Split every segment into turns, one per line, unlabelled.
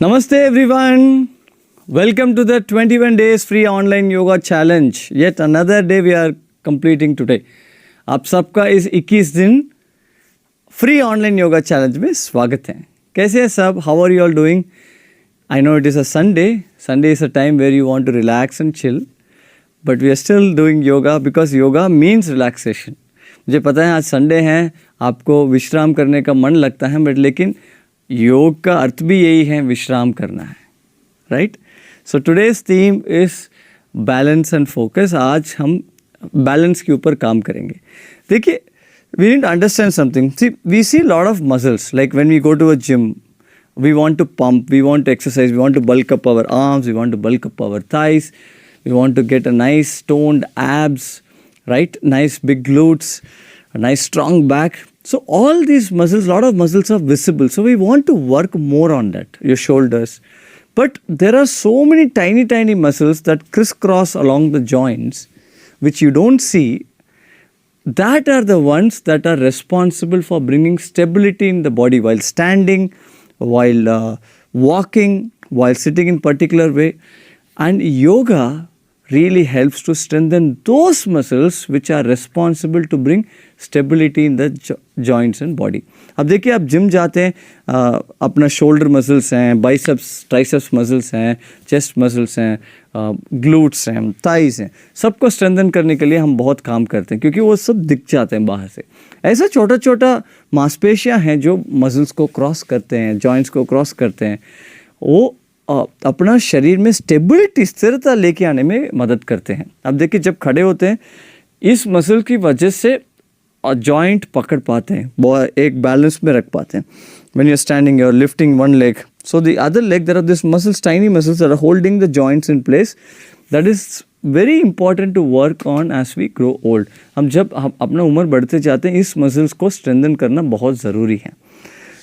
Namaste everyone. Welcome to the 21 days free online yoga challenge. Yet another day we are completing today. आप सबका इस 21 दिन free online yoga challenge में स्वागत है. कैसे हैं सब? How are you all doing? I know it is a Sunday. Sunday is a time where you want to relax and chill, but we are still doing yoga because yoga means relaxation. मुझे पता है आज संडे है, आपको विश्राम करने का मन लगता है, बट लेकिन योग का अर्थ भी यही है, विश्राम करना है, right? So today's theme is balance and focus. आज हम बैलेंस के ऊपर काम करेंगे. देखिए, we need to understand something. See, we see lot of muscles like when we go to a gym. We want to pump, we want to exercise, we want to bulk up our arms, we want to bulk up our thighs, we want to get a nice toned abs, right? Nice big glutes, a nice strong back. So all these muscles, a lot of muscles are visible. So we want to work more on that, your shoulders. But there are so many tiny muscles that crisscross along the joints, which you don't see. That are the ones that are responsible for bringing stability in the body while standing, while walking, while sitting in particular way. And yoga really helps to strengthen those muscles which are responsible to bring stability in the joints and body. अब देखिए, आप gym जाते हैं, अपना shoulder muscles हैं, biceps triceps muscles हैं, chest muscles हैं, glutes हैं, थाइस हैं, सबको स्ट्रेंथन करने के लिए हम बहुत काम करते हैं क्योंकि वो सब दिख जाते हैं बाहर से. ऐसा छोटा छोटा मांसपेशियां हैं जो मसल्स को क्रॉस करते हैं, जॉइंट्स को क्रॉस करते हैं. वो अपना शरीर में स्टेबिलिटी, स्थिरता लेके आने में मदद करते हैं. अब देखिए, जब खड़े होते हैं, इस मसल की वजह से जॉइंट पकड़ पाते हैं, एक बैलेंस में रख पाते हैं. When you are standing, you are lifting one leg, so the other leg, there are these muscles, tiny muscles that are holding the joints in place. That is very important to work on as we grow old. हम जब अपना उम्र बढ़ते जाते हैं, इस muscles को strengthen करना बहुत ज़रूरी है.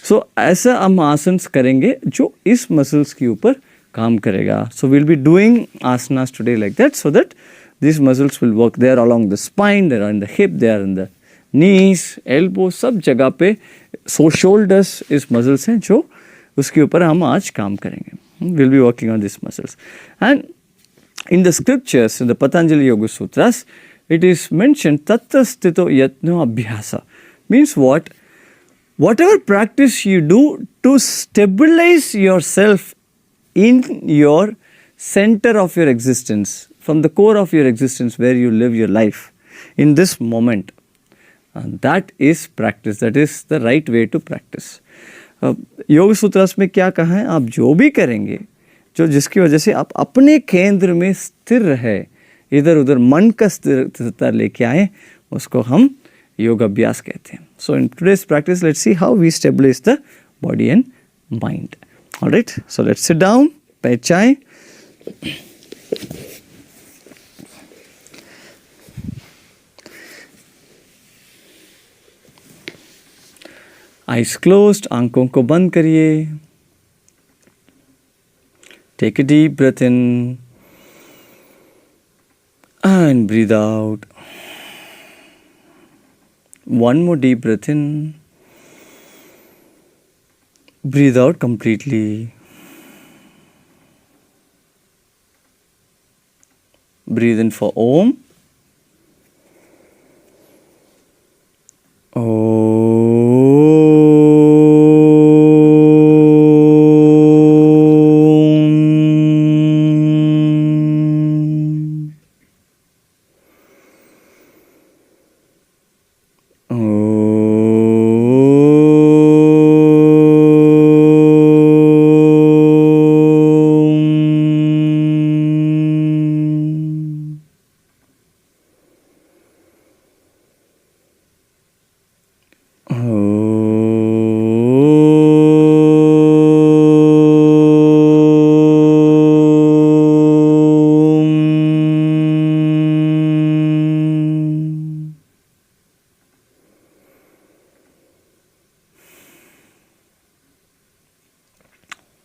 सो ऐसा हम आसन करेंगे जो इस मसल्स के ऊपर काम करेगा. So will be doing asanas today like that, so that this muscles will work. They are along the spine, they are in the hip, they are in the knees, elbow, सब जगह पे. सो शोल्डर्स इस muscles हैं जो उसके ऊपर हम आज काम करेंगे. Will be working on this muscles. And in the scriptures, in the Patanjali योग सूत्रास, इट इज मेंशन तत्र स्थितो यत्नो अभ्यास. Means what? Whatever practice you do to stabilize yourself in your center of your existence, from the core of your existence where you live your life in this moment, that is practice. That is the right way to practice. योग सूत्रास में क्या कहा है? आप जो भी करेंगे, जो जिसकी वजह से आप अपने केंद्र में स्थिर रहे, इधर उधर मन का स्थिरता लेके आए, उसको हम योग अभ्यास कहते हैं. So in today's practice, let's see how we stabilise the body and mind. Alright, so let's sit down, पे चाय. आइज क्लोज्ड, आंखों को बंद करिए. Take a deep breath in and breathe out. One more deep breath in. Breathe out completely. Breathe in for Om.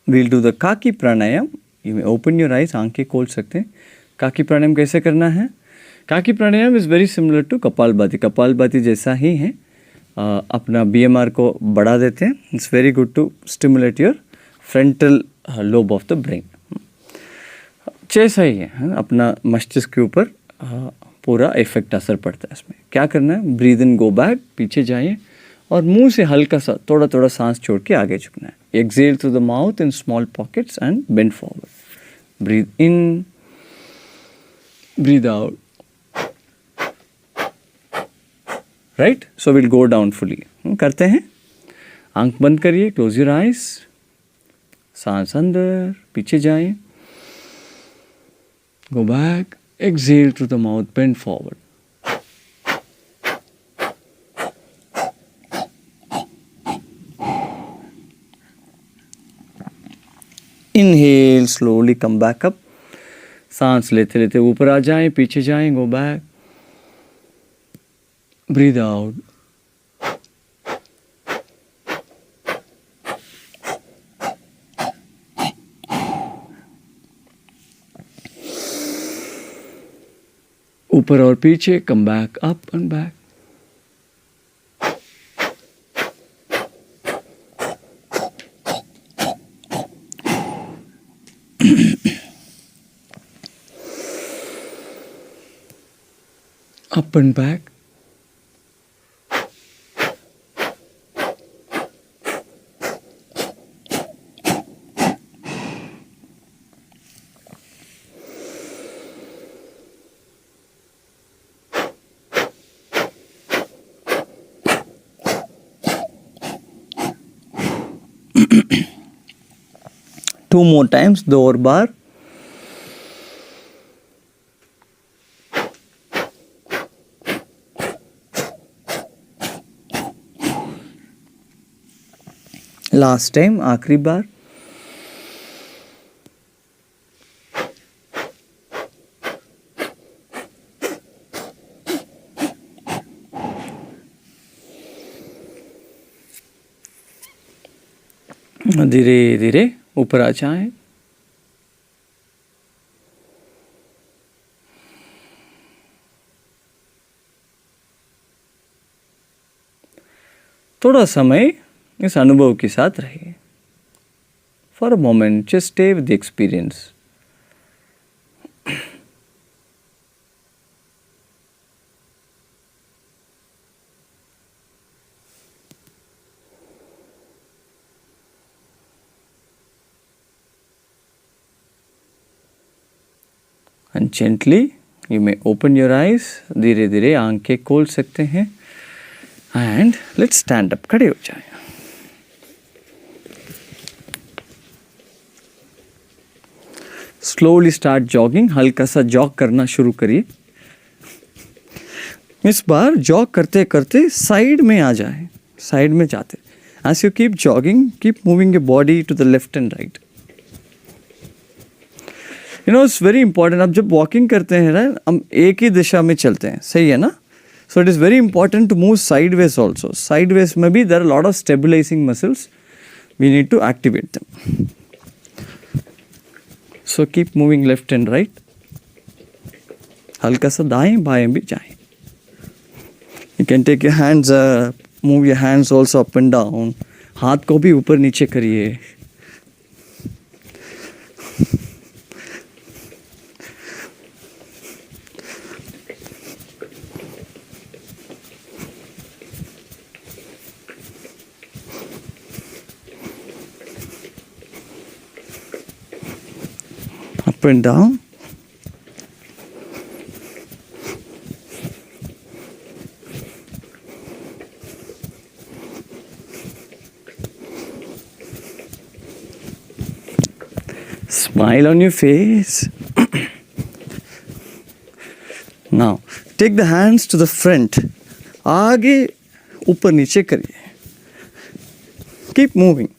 We'll do the Kaki Pranayam. You may open your eyes, आंखें खोल सकते हैं. काकी प्राणायाम कैसे करना है? Kaki pranayama is very similar to kapalbhati. Kapalbhati जैसा ही है. अपना BMR को बढ़ा देते हैं. It's very good to stimulate your frontal lobe of the brain. जैसा ही है अपना मस्तिष्क के ऊपर पूरा इफेक्ट असर पड़ता है इसमें। क्या करना है, ब्रीद इन, गो बैक, पीछे जाइए और मुंह से हल्का सा थोड़ा थोड़ा सांस छोड़ के आगे झुकना है। Exhale through the mouth in small pockets and bend forward. Breathe in, breathe out, right. So will go down fully. करते हैं, आंख बंद करिए, क्लोज योर आइज, सांस अंदर, पीछे जाएं, go back, exhale through the mouth, bend forward. Inhale, slowly come back up, सांस लेते लेते ऊपर आ जाएं, पीछे जाएं, गो बैक, ब्रीद आउट, ऊपर और पीछे, कम back up and back. Up and back. Two more times, the over bar. Last time, आखिरी बार। धीरे धीरे ऊपर आ जाएं। थोड़ा समय इस अनुभव के साथ रहिए। For a moment just stay with the experience. And gently you may open your eyes. धीरे धीरे आंखें खोल सकते हैं। And let's stand up. खड़े हो जाएं। Slowly start jogging. हल्का सा जॉग करना शुरू करिए। इस बार जॉग करते करते साइड में आ जाए, साइड में जाते। As you keep jogging, keep moving your body to the left and right. You know, it's very important. अब जब वॉकिंग करते हैं ना, हम एक ही दिशा में चलते हैं, सही है ना? So it is very important to move sideways also. Sideways में भी there are a lot of stabilizing muscles. We need to activate them. So keep moving left and right. हल्का सा दाएं बाएं भी जाएं. You can take your hands up, move your hands also up and down. हाथ को भी ऊपर नीचे करिए. Up and down. Smile on your face. Now, take the hands to the front. आगे ऊपर नीचे करिए. Keep moving.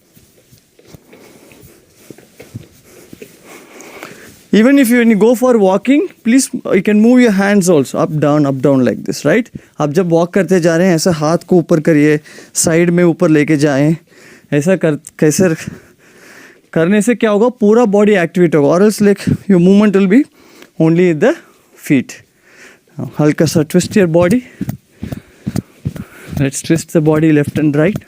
Even if you go for walking, please you can move your hands also up down like this, right? आप जब walk करते जा रहे हैं ऐसा हाथ को ऊपर करिए, साइड में ऊपर लेके जाएं. ऐसा कैसे करने से क्या होगा, पूरा बॉडी एक्टिवेट होगा. और else like your movement will be only the feet. हल्का सा twist your body. Let's twist the body left and right.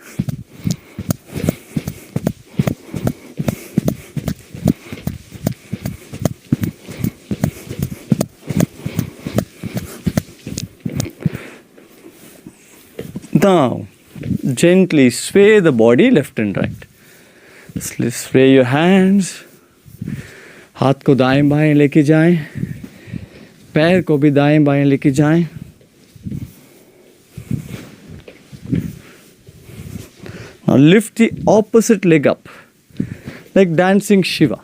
Now, gently sway the body left and right. Sway your hands. हाथ को दाएं बाएं लेके जाएं, पैर को भी दाएं बाएं लेके जाएं. Now lift the opposite leg up like dancing Shiva.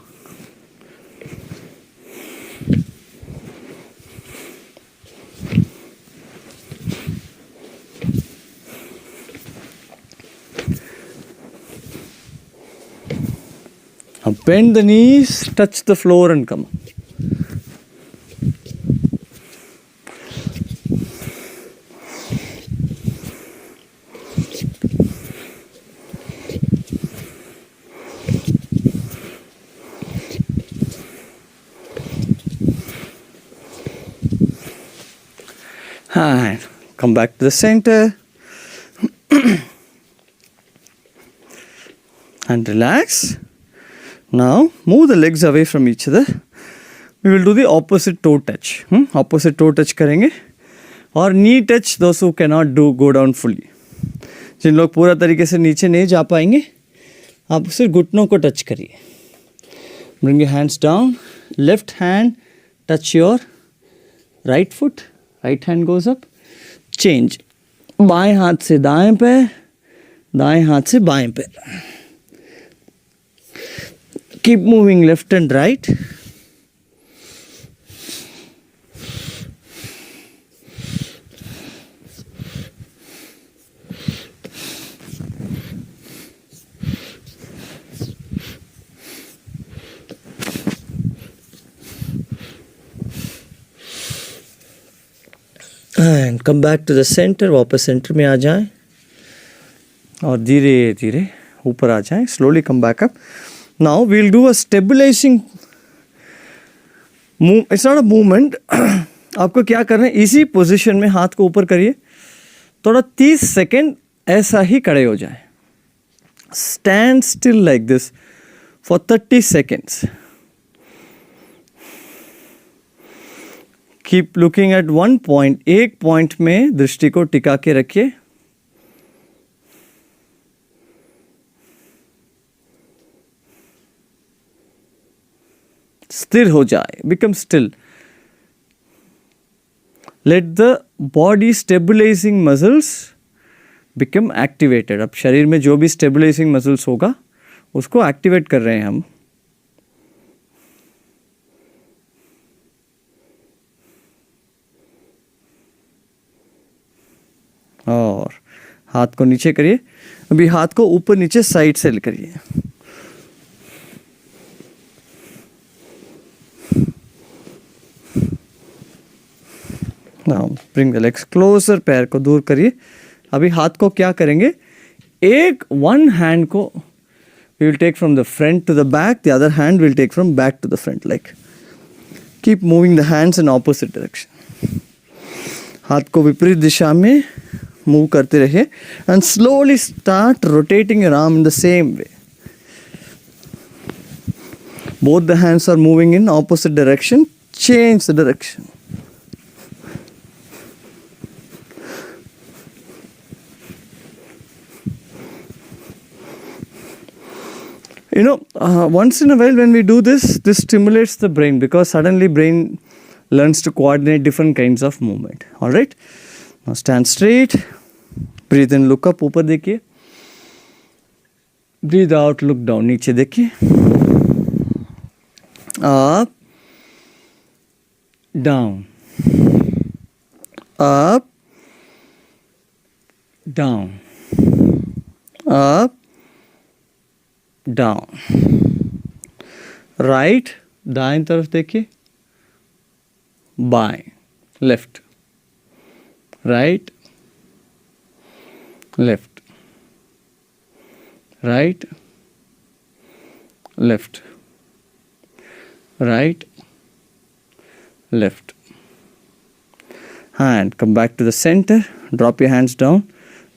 Now bend the knees, touch the floor and come up. And come back to the center. And relax. Now move the legs away from each other. We will do the opposite toe touch. Opposite toe touch करेंगे. और knee touch, those who cannot do go down fully. जिन लोग पूरा तरीके से नीचे नहीं जा पाएंगे, आप सिर्फ घुटनों को टच करिए. Bring your hands down. Left hand touch your right foot. Right hand goes up. Change. बाएं हाथ से दाएं पैर, दाएं हाथ से बाएं पैर. Keep moving left and right. And come back to the center. वापस सेंटर में आ जाएं और धीरे धीरे ऊपर आ जाएं. Slowly come back up. Now we'll do a stabilizing move. It's not a movement. आपको क्या करना है, इसी पोजीशन में हाथ को ऊपर करिए, थोड़ा 30 सेकेंड ऐसा ही खड़े हो जाए. Stand still like this for 30 seconds. Keep looking at one point. एक पॉइंट में दृष्टि को टिका के रखिए. स्थिर हो जाए. Become still. Let the body stabilizing muscles become activated. अब शरीर में जो भी stabilizing muscles होगा उसको एक्टिवेट कर रहे हैं हम. और हाथ को नीचे करिए. अभी हाथ को ऊपर नीचे साइड से करिए. Now bring the legs closer. पैर को दूर करिए. अभी हाथ को क्या करेंगे, एक one hand को we will take from the front to the back, the other hand will take from back to the front. Like keep moving the hands in opposite direction. हाथ को विपरीत दिशा में मूव करते रहिए and slowly start rotating your arm in the same way. Both the hands are moving in opposite direction. Change the direction. You know, once in a while when we do this, this stimulates the brain because suddenly brain learns to coordinate different kinds of movement. All right. Now stand straight. Breathe in, look up. ऊपर देखिए. Breathe out, look down. नीचे देखिए. Up. Down. Up. Down. Up. Down. Right. दाएं तरफ देखिए. बाएं. Left. Right. Left. Right. Left. Right. Left. And come back to the center. Drop your hands down.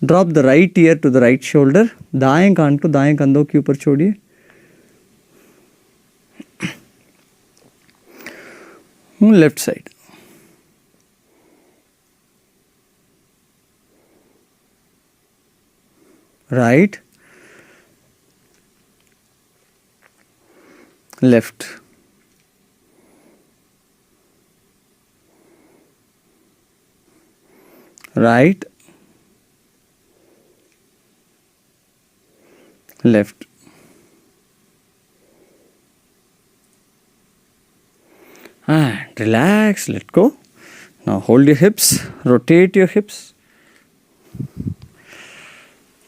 Drop the right ear to the right shoulder. दाएं कान को दाएं कंधों के ऊपर छोड़िए. Left side. right, left, right, left, and relax, let go. Now hold your hips, rotate your hips,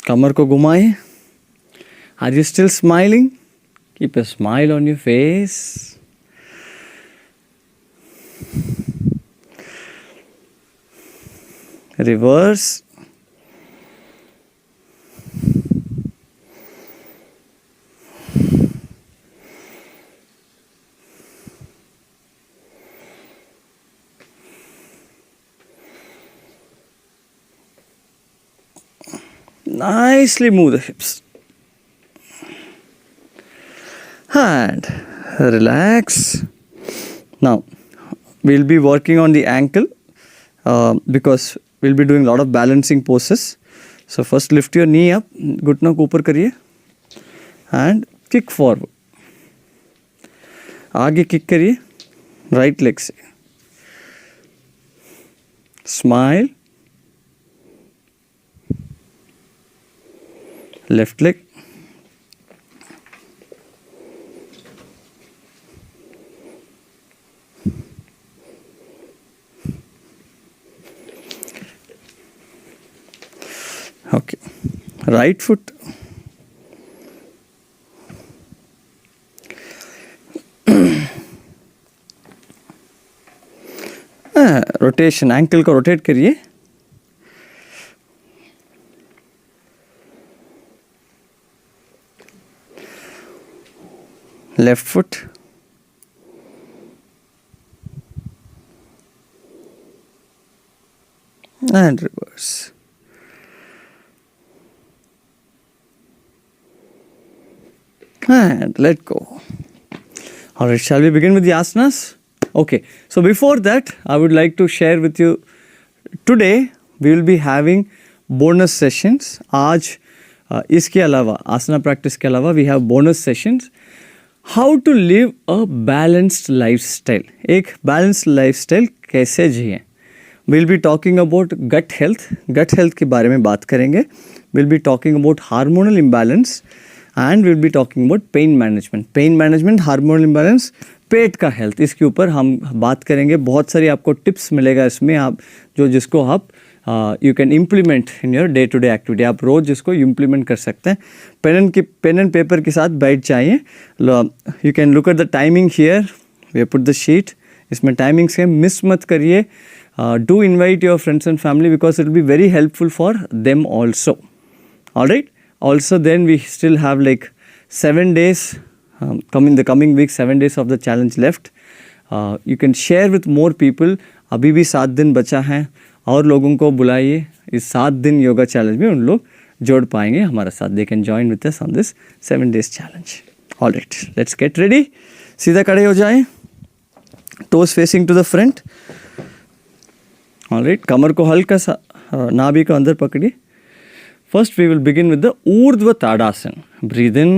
कमर को घुमाए. Are you still smiling? Keep a smile on your face. Reverse. Nicely move the hips. And relax. Now, we'll be working on the ankle because we'll be doing a lot of balancing poses. So first lift your knee up, घुटनों को ऊपर करिए and kick forward. आगे kick करिए right leg से. Smile. Left leg. Okay. Right foot. Rotation, ankle को rotate करिए. Left foot. And reverse. And let go. All right, shall we begin with the asanas? Okay, so before that, I would like to share with you, today we will be having bonus sessions. आज इसके अलावा, आसना practice के अलावा, we have bonus sessions. How to live a balanced lifestyle. एक balanced lifestyle कैसे जिए? We'll be talking about gut health. Gut health के बारे में बात करेंगे. We'll be talking about hormonal imbalance. And will be talking about pain management. Pain management, hormonal imbalance, पेट का हेल्थ, इसके ऊपर हम बात करेंगे. बहुत सारी आपको टिप्स मिलेगा इसमें, आप जिसको आप you can implement in your day to day activity. आप रोज़ जिसको इम्प्लीमेंट कर सकते हैं. पेन एंड पेपर के साथ बैठ जाइए. You can look at the timing here, we put the sheet. इसमें टाइमिंग्स है, मिस मत करिए. Do invite your friends and family because it will be very helpful for them also. Alright. Also, then we still have like 7 days, the coming week, 7 days of the challenge left. You can share with more people. अभी भी 7 दिन बचा है और लोगों को बुलाइए. इस 7 दिन योगा चैलेंज में उन लोग जोड़ पाएंगे हमारे साथ. They can join with us on this 7 days challenge. All right, let's get ready. सीधा खड़े हो जाएं. Toes facing to the front. All right, कमर को हल्का सा नाभि को अंदर पकड़िए. First, we will begin with the Urdhva Tadasana. Breathe in.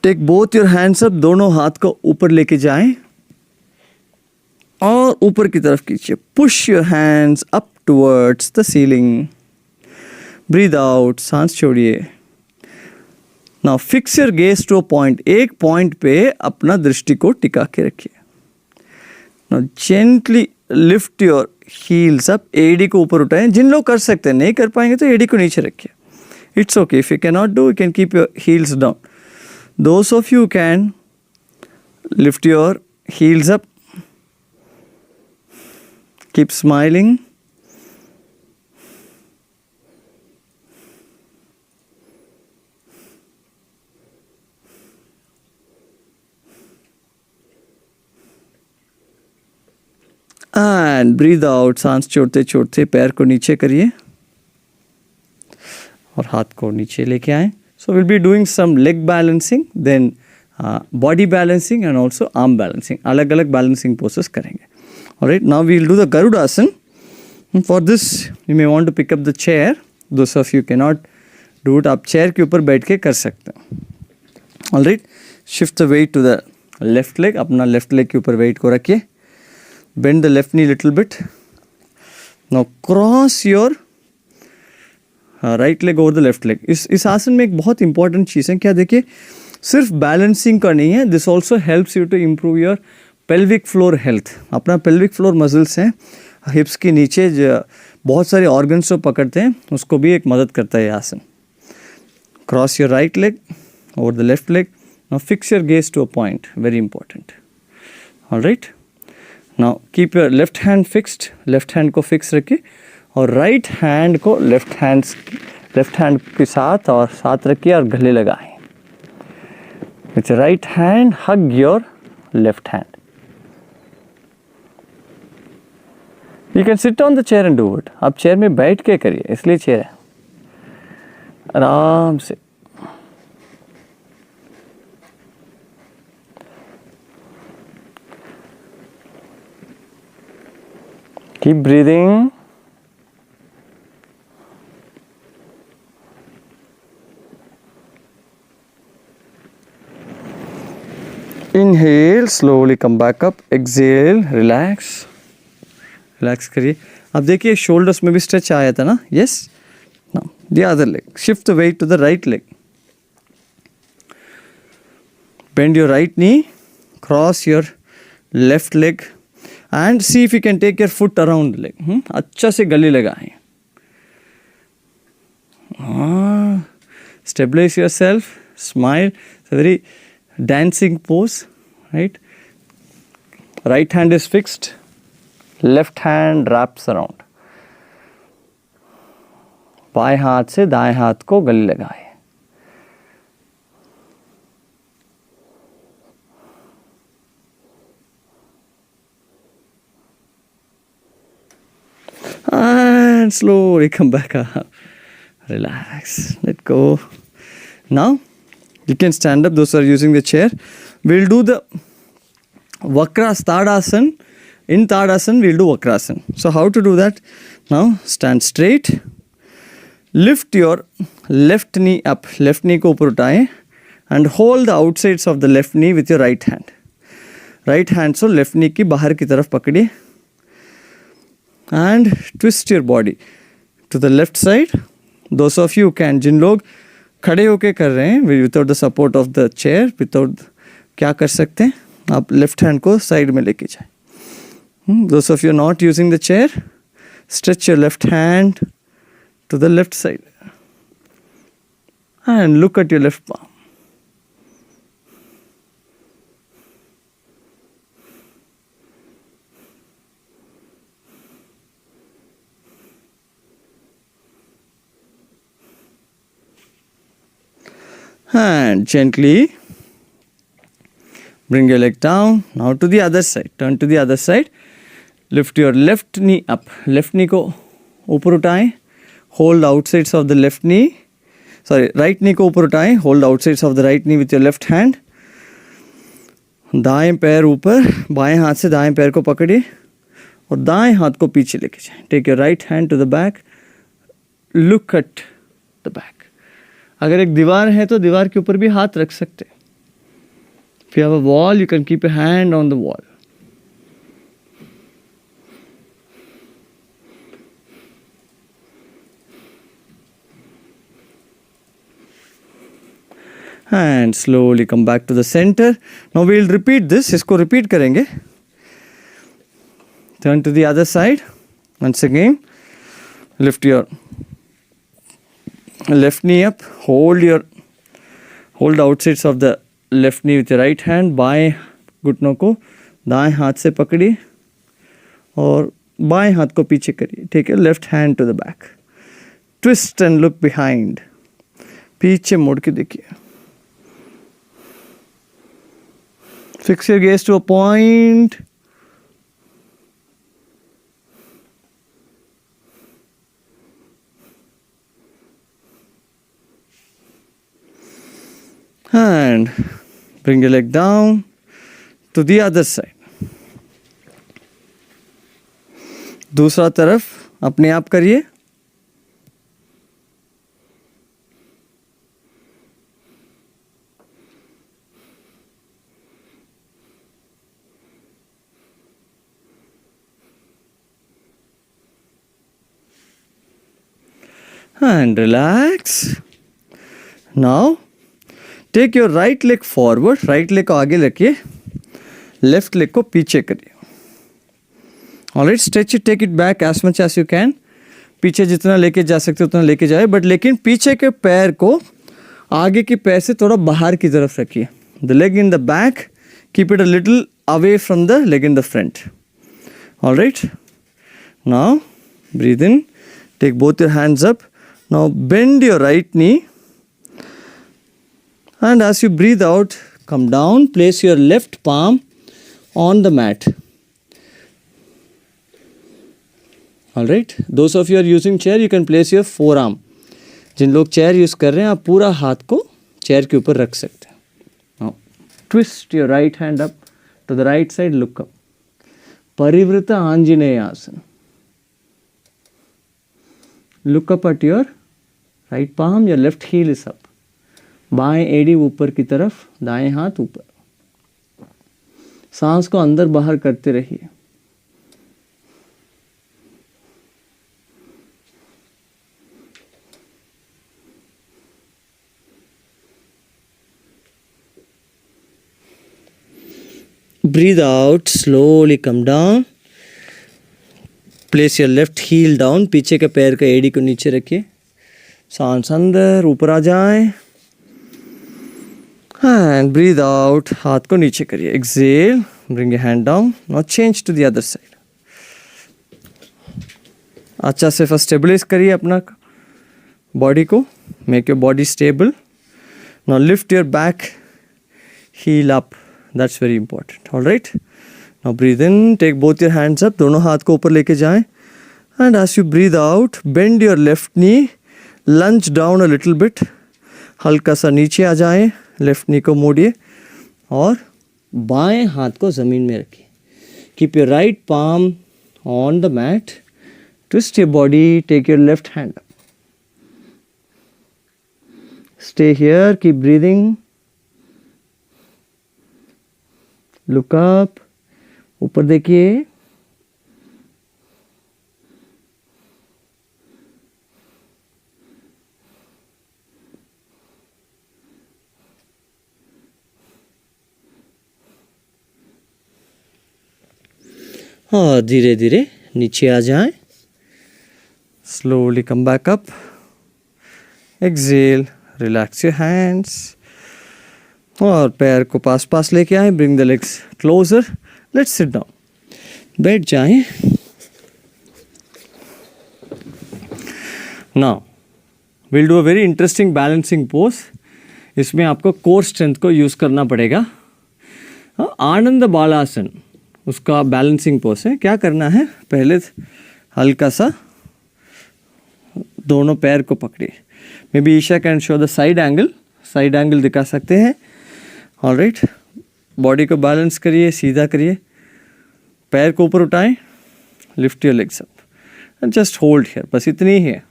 Take both your hands up. दोनों हाथ को ऊपर लेके जाएं और ऊपर की तरफ खींचिए. Push your hands up towards the ceiling. Breathe out. सांस छोड़िए. Now fix your gaze to a point. एक पॉइंट पे अपना दृष्टि को टिका के रखिए. Now gently lift your heels up. एडी को ऊपर उठाएं. जिन लोग कर सकते हैं, नहीं कर पाएंगे तो एडी को नीचे रखिए. It's okay. If you can not do, you can keep your heels down. Those of you can lift your heels up. Keep smiling. And breathe out. सांस छोड़ते छोड़ते पैर को नीचे करिए और हाथ को नीचे लेके आए. So will be doing some leg balancing, then body balancing and also arm balancing. अलग अलग बैलेंसिंग पोसेस करेंगे. Alright, now we will do the garudasana. For this you may want to pick up the chair those of you can not do it, आप chair के ऊपर बैठ के कर सकते हैं. Alright, shift the weight to the left leg, अपना left leg के ऊपर वेट को रखिए. Bend the left knee little bit. Now cross your right leg over the left leg. इस आसन में एक बहुत इंपॉर्टेंट चीज़ है, क्या देखिए, सिर्फ बैलेंसिंग का नहीं है, this also helps you to improve your pelvic floor health. अपना पेल्विक फ्लोर मसल्स हैं हिप्स के नीचे जो बहुत सारे ऑर्गन्स को पकड़ते हैं, उसको भी एक मदद करता है ये आसन. Cross your right leg over the left leg. Now fix your gaze to a point, very important. Alright, now keep your left hand fixed, left hand को फिक्स रखिए और राइट हैंड को लेफ्ट हैंड के साथ और साथ रखिए और गले लगाएं. With right hand hug your left hand. You can sit on the chair and do it. आप चेयर में बैठ के करिए, इसलिए चेयर है. आराम से. Keep breathing. Inhale, slowly come back up. Exhale, relax. Relax करिए. अब देखिए shoulders में भी stretch आया था ना. Yes. Now the other leg. Shift the weight to the right leg. Bend your right knee. Cross your left leg. And see if you can take your foot around the leg. अच्छा से गले लगाएं. Stabilize yourself. Smile. It's a very dancing pose, right? Right hand is fixed, left hand wraps around. बाएं हाथ से दाएं हाथ को गले लगाए. And slowly come back up. Relax, let go. Now you can stand up, those who are using the chair. We'll do the Vakras Tadasana. In Tadasana, we'll do Vakrasana. So how to do that? Now stand straight. Lift your left knee up. Left knee को ऊपर उठाएं and hold the outsides of the left knee with your right hand. Right hand so left knee की बाहर की तरफ पकड़िए and twist your body to the left side. Those of you can, जिन लोग खड़े होके कर रहे हैं without the support of the chair, without, क्या कर सकते हैं, आप लेफ्ट हैंड को साइड में लेके जाए. Those of you not using the chair, stretch your left hand to the left side and look at your left palm. And gently bring your leg down. Now to the other side. Turn to the other side. Lift your left knee up. Left knee को ऊपर उठाएं. Hold outsides of the left knee. Sorry, right knee को ऊपर उठाएं. Hold outsides of the right knee with your left hand. दाएं पैर ऊपर, बाएं हाथ से दाएं पैर को पकड़िए और दाएं हाथ को पीछे लेके जाएं. Take your right hand to the back. Look at the back. अगर एक दीवार है तो दीवार के ऊपर भी हाथ रख सकते हैं. If you have a wall, you can keep a hand on the wall. And slowly come back to the center. Now we will repeat this. इसको repeat करेंगे. Turn to the other side. Once again, lift your left knee up. Hold the outsides of the left knee with your right hand. बाएं घुटनों को दाएं हाथ से पकड़िए और बाएं हाथ को पीछे करिए. Take your left hand to the back. Twist and look behind. पीछे मुड़ के देखिए. Fix your gaze to a point. And bring your leg down to the other side. दूसरा तरफ अपने आप करिए. and relax. Now take your right leg forward, right leg को आगे रखिए, left leg को पीछे करिए. Alright, stretch it, take it back as much as you can. पीछे जितना लेके जा सकते उतना लेके जाए, बट लेकिन पीछे के पैर को आगे के पैर से थोड़ा बाहर की तरफ रखिए. The leg in the back, keep it a little away from the leg in the front. Alright, now breathe in, take both your hands up. Now bend your right knee, and as you breathe out, come down, place your left palm on the mat. Alright, those of you who are using chair, you can place your forearm. जिन लोग chair use कर रहे हैं, आप पूरा हाथ को chair के ऊपर रख सकते हैं. Now twist your right hand up to the right side, look up. परिवृत Anjaneya आसन. Look up at your right palm, your left heel is up. बाएं एड़ी ऊपर की तरफ, दाएं हाथ ऊपर. सांस को अंदर बाहर करते रहिए. Breathe out, slowly come down. Place your left heel down. पीछे के पैर का एड़ी को नीचे रखिए. सांस अंदर ऊपर आ जाए. And breathe out. हाथ को नीचे करिए. Exhale. Bring your hand down. Now change to the other side. अच्छा से first stabilize करिए अपना body को. Make your body stable. Now lift your back heel up. That's very important. All right. Now breathe in. Take both your hands up. दोनों हाथ को ऊपर लेके जाएं. And as you breathe out, bend your left knee. Lunge down a little bit. हल्का सा नीचे आ जाएं. लेफ्ट नी को मोड़िए और बाएं हाथ को ज़मीन में रखिए. Keep your right palm on the mat. Twist your body. Take your left hand up. Stay here. Keep breathing. Look up. ऊपर देखिए. और धीरे धीरे नीचे आ जाएं. Slowly come back up. Exhale. Relax your hands. और पैर को पास पास लेके आए. Bring the legs closer. Let's sit down. बैठ जाएं. Now will do a very interesting balancing pose. इसमें आपको कोर स्ट्रेंथ को यूज़ करना पड़ेगा. आनंद बालासन उसका बैलेंसिंग पोज है. क्या करना है, पहले हल्का सा दोनों पैर को पकड़िए. Maybe Isha can show the side angle. Side angle दिखा सकते हैं. ऑलराइट. बॉडी को बैलेंस करिए, सीधा करिए. पैर को ऊपर उठाएं. Lift your legs up and just hold here. बस इतनी ही है.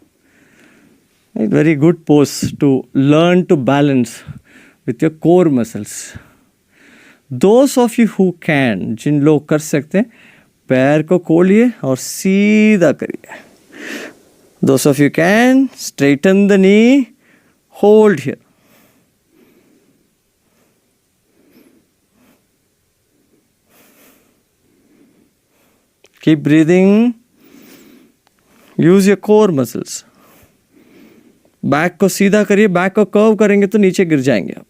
Very good pose to learn to balance with your core muscles. Those of you who can, जिन लोग कर सकते हैं, पैर को खोलिए और सीधा करिए. Those of you can, straighten the knee, hold here. Keep breathing. Use your core muscles. Back को सीधा करिए. बैक को कर्व करेंगे तो नीचे गिर जाएंगे आप.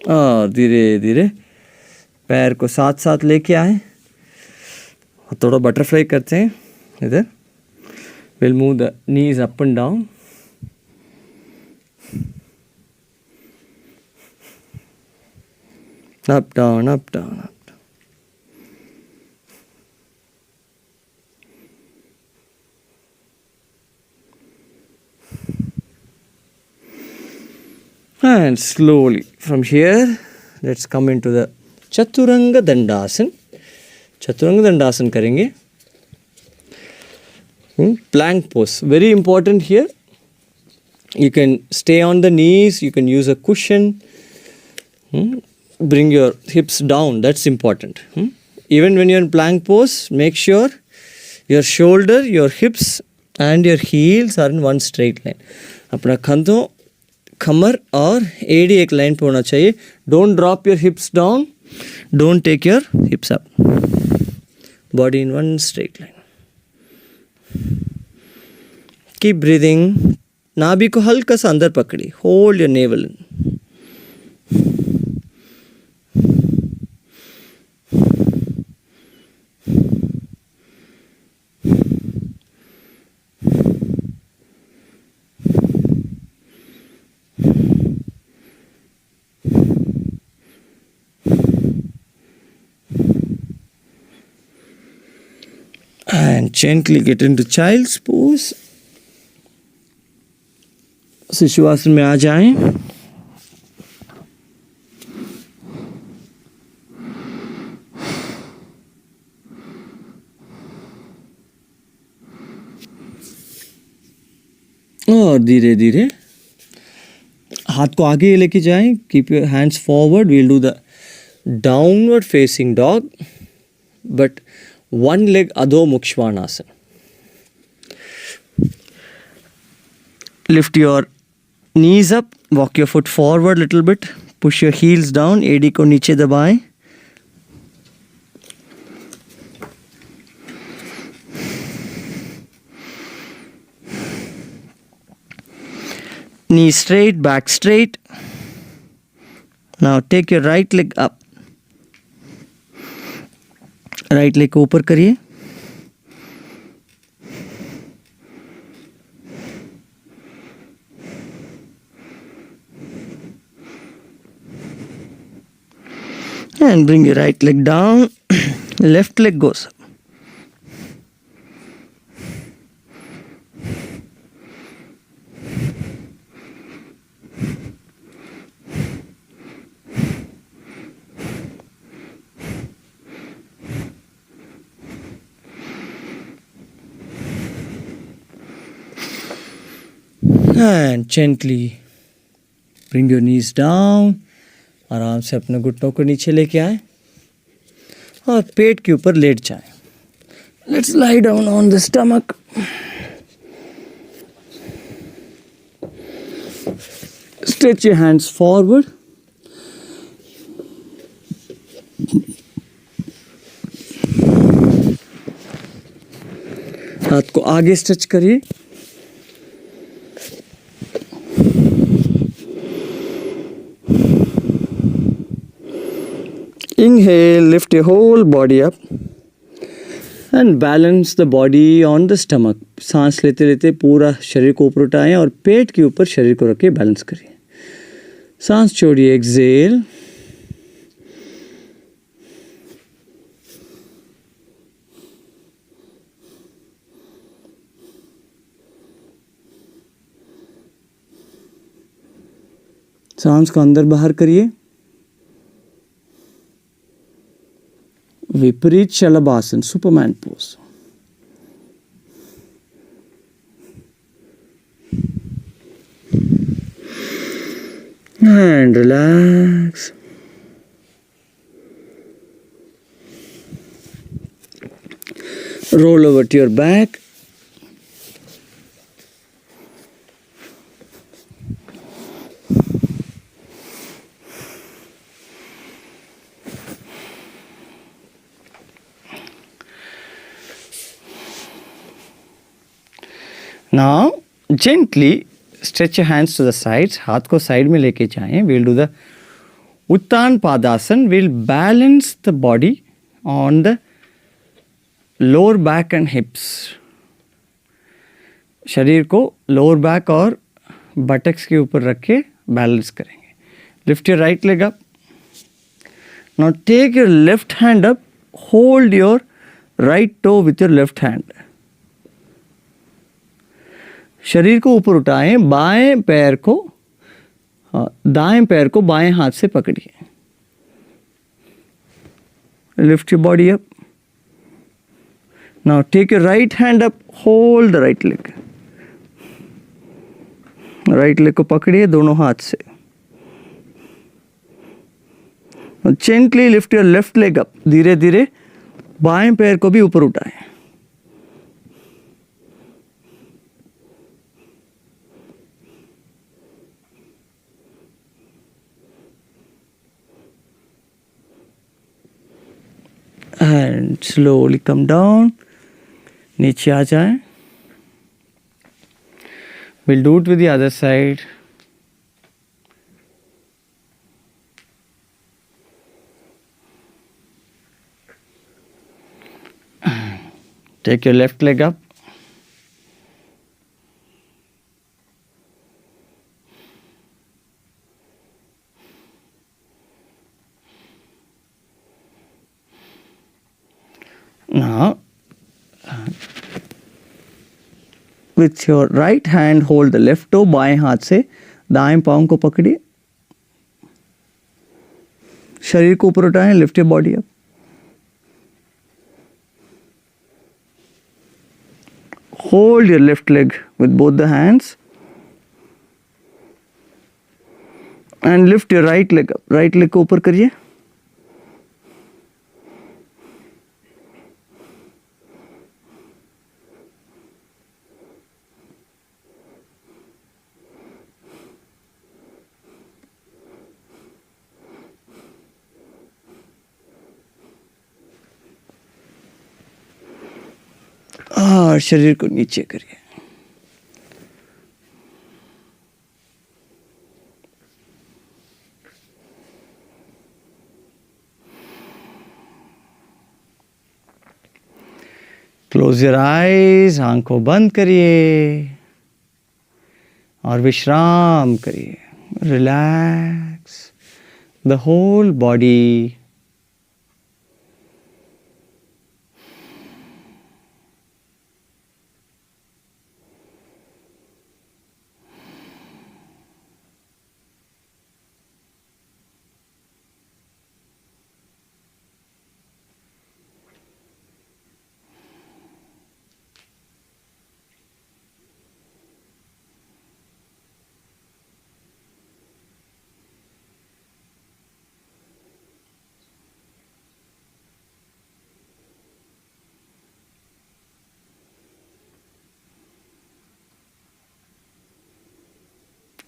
और धीरे धीरे पैर को साथ साथ लेके आए. थोड़ा बटरफ्लाई करते हैं इधर. Will move the knees up and down. Up down up down up. And slowly from here, let's come into the Chaturanga Dandasana. Chaturanga Dandasana करेंगे. Plank pose. Very important here. You can stay on the knees. You can use a cushion. bring your hips down. That's important. Even when you're in plank pose, make sure your shoulder, your hips and your heels are in one straight line. अपना कंधों, कमर और एड़ी एक line पे होना चाहिए. Don't drop your hips down. Don't take your hips up. Body in one straight line. Keep breathing. नाभि को हल्का सा अंदर पकड़ी. Hold your navel in. And gently get into child's pose. शिशुआसन में आ जाएं. और धीरे धीरे हाथ को आगे लेके जाएं. Keep your hands forward. We'll do the downward facing dog, but one leg Adho Mukshwanasana. Lift your knees up, walk your foot forward a little bit, push your heels down, एड़ी को नीचे दबाएं. Knee straight, back straight. Now take your right leg up. Right leg को ऊपर करिए. And bring your right leg down. Left leg goes up. And gently bring your knees down. आराम से अपने घुटनों को नीचे लेके आए और पेट के ऊपर लेट जाएं. Let's lie down on the stomach. Stretch your hands forward. हाथ को आगे स्ट्रेच करिए. Inhale, lift your whole body up and balance the body on the stomach. सांस लेते लेते पूरा शरीर को ऊपर उठाएं और पेट के ऊपर शरीर को रख के बैलेंस करिए. सांस छोड़िए. एक्सेल. सांस को अंदर बाहर करिए. Viparita shalabhasana, superman pose. And relax. Roll over to your back. Now gently stretch your hands to the sides. हाथ को साइड में लेके जाएं. We'll do the Uttan Padasana. We'll balance the body on the lower back and hips. शरीर को lower back और buttocks के ऊपर रख के बैलेंस करेंगे. Lift your right leg up. Now take your left hand up. Hold your right toe with your left hand. शरीर को ऊपर उठाएं. बाएं पैर को दाएं पैर को बाएं हाथ से पकड़िए. Lift your body up. Now take your right hand up. Hold the right leg. Right leg को पकड़िए दोनों हाथ से. Gently lift your left leg up. धीरे धीरे बाएं पैर को भी ऊपर उठाएं. And slowly come down. नीचे आ जाएं. We'll do it with the other side. Take your left leg up. Now, with your right hand hold the left toe. बाएं हाथ से दाएं पाँव को पकड़िए. शरीर को ऊपर उठाएं. Lift your body up. Hold your left leg with both the hands and lift your right leg up. Right leg को ऊपर करिए. और शरीर को नीचे करिए. Close your eyes. आंखों बंद करिए और विश्राम करिए. Relax the whole body.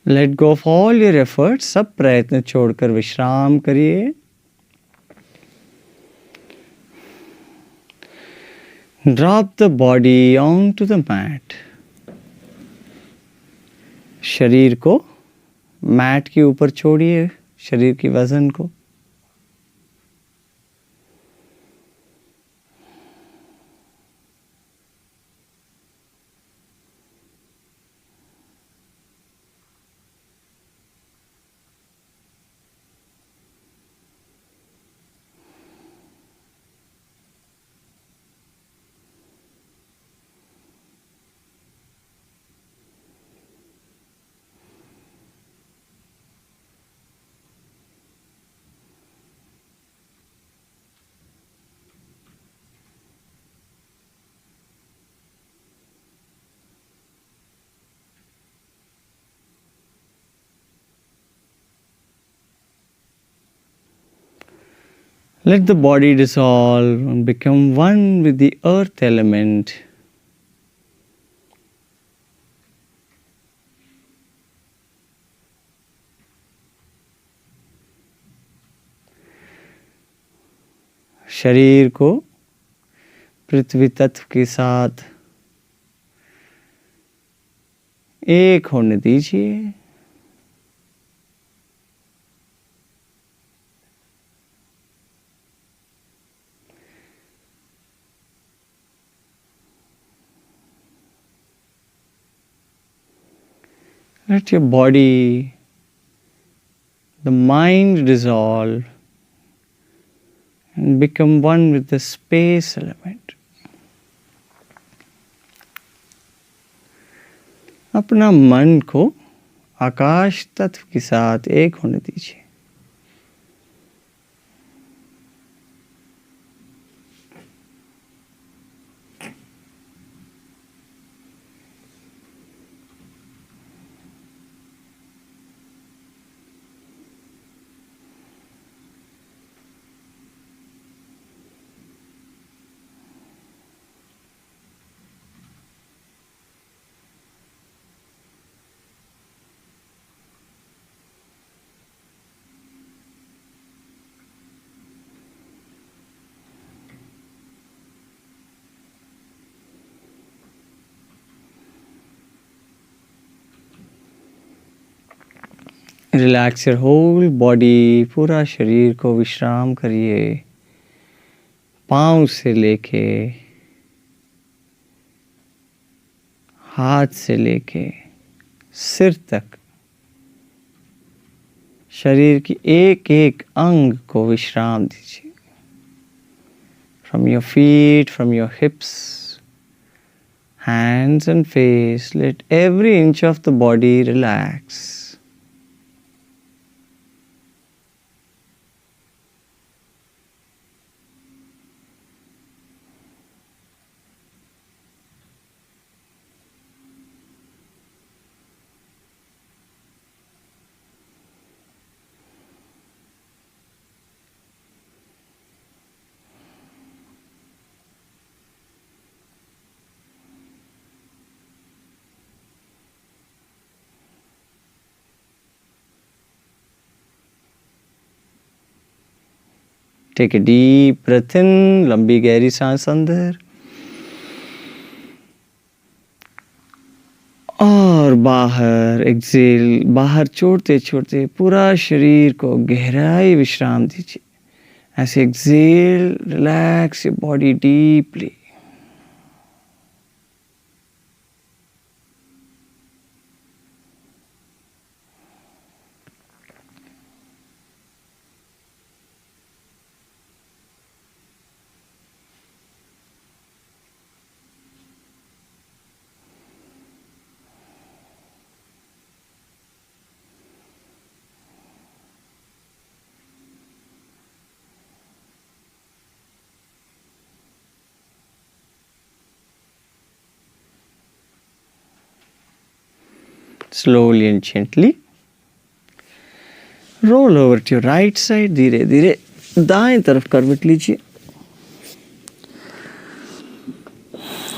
Let go of all your efforts. सब प्रयत्न छोड़कर विश्राम करिए. Drop the body on to the mat. शरीर को मैट के ऊपर छोड़िए. शरीर की वजन को. Let the body dissolve and become one with the earth element. शरीर को पृथ्वी तत्व के साथ एक होने दीजिए. Let your body, the mind dissolve and become one with the space element. अपना मन को आकाश तत्व के साथ एक होने दीजिए. रिलैक्स योर होल बॉडी, पूरा शरीर को विश्राम करिए, पाँव से लेके हाथ से लेके सिर तक शरीर की एक एक अंग को विश्राम दीजिए। From your feet, from your hips, hands and face, let every inch of the body relax. Take a deep breath in, लंबी गहरी सांस अंदर और बाहर एक्सेल, बाहर छोड़ते छोड़ते पूरा शरीर को गहराई विश्राम दीजिए। ऐसे exhale, relax your body deeply. Slowly and gently roll over to your right side. धीरे धीरे दाएं तरफ करवट लीजिए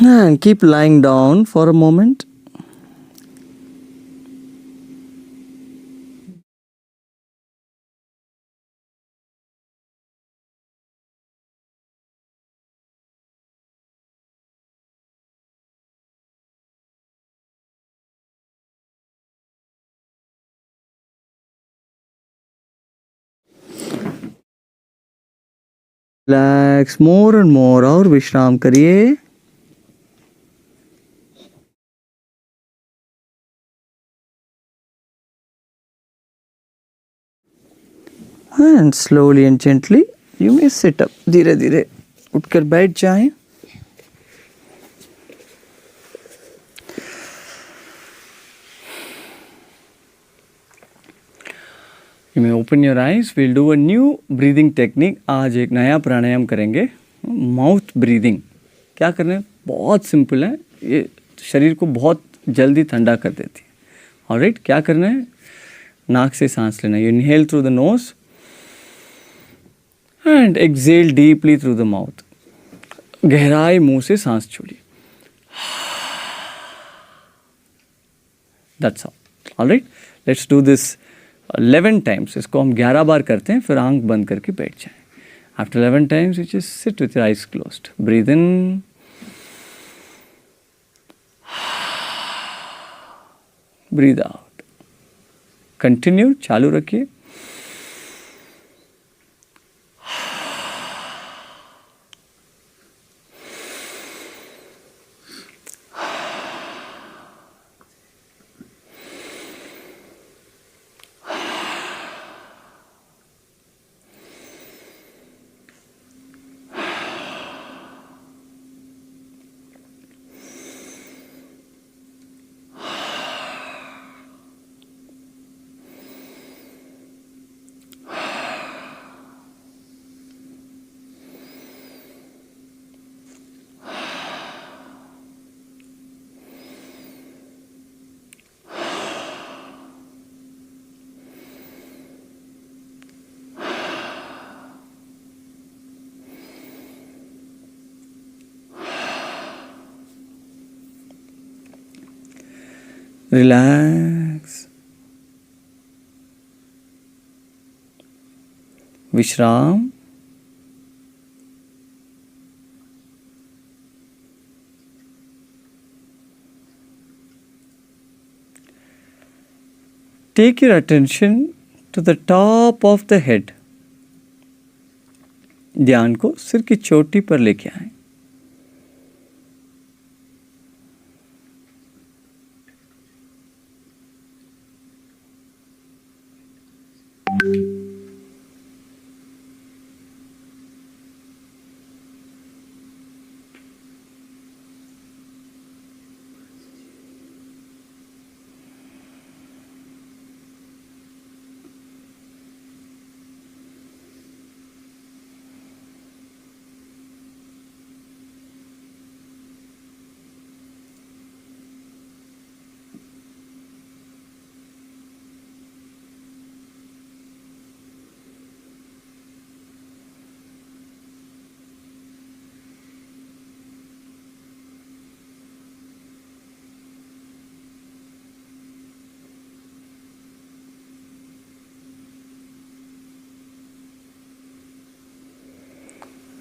and keep lying down for a moment. Relax more and more और विश्राम करिए। And slowly and gently you may sit up. धीरे धीरे उठकर बैठ जाएं। You may open your eyes. We'll do a new breathing technique. आज एक नया प्राणायाम करेंगे, माउथ ब्रीदिंग। क्या करना है? बहुत सिंपल है, ये शरीर को बहुत जल्दी ठंडा कर देती है। ऑलराइट, क्या करना है? नाक से सांस लेना। You inhale through the nose and exhale deeply through the mouth. गहराई मुंह से सांस छोड़िए। That's all. Alright, let's do this 11 times. इसको हम 11 बार करते हैं, फिर आंख बंद करके बैठ जाएं। After 11 times you just sit with your eyes closed. Breathe in, breathe out. Continue, चालू रखिए। रिलैक्स, विश्राम। Take your attention to the top of the head. ध्यान को सिर की चोटी पर लेके आए.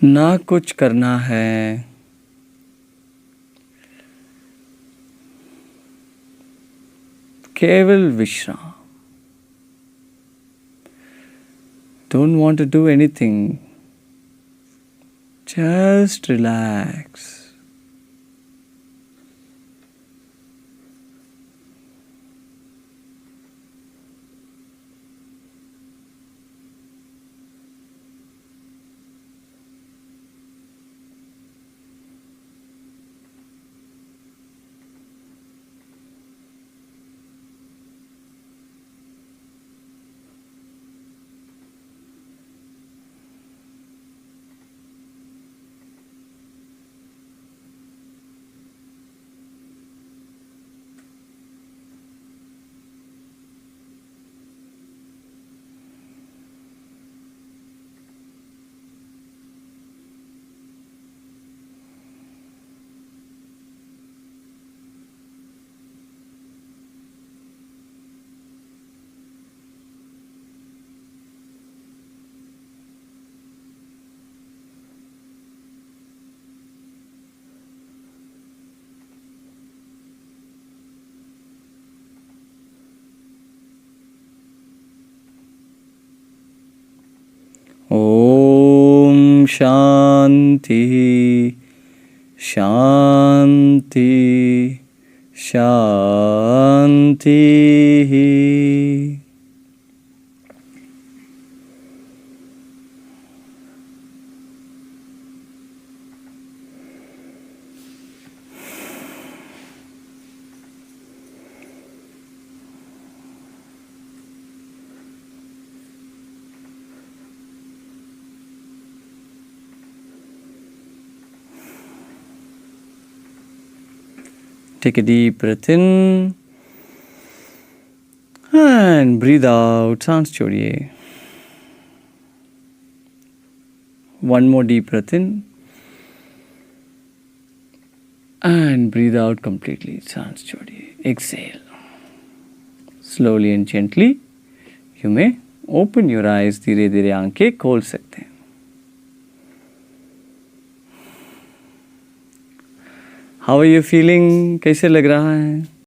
ना कुछ करना है, केवल विश्राम. Don't want to do anything. Just relax. Om Shanti Shanti Shanti. Take a deep breath in and breathe out. सांस छोड़िए. One more deep breath in and breathe out completely. सांस छोड़िए. Exhale. Slowly and gently you may open your eyes. धीरे धीरे आंखें खोल सकते हैं. How are you feeling? कैसे लग रहा है?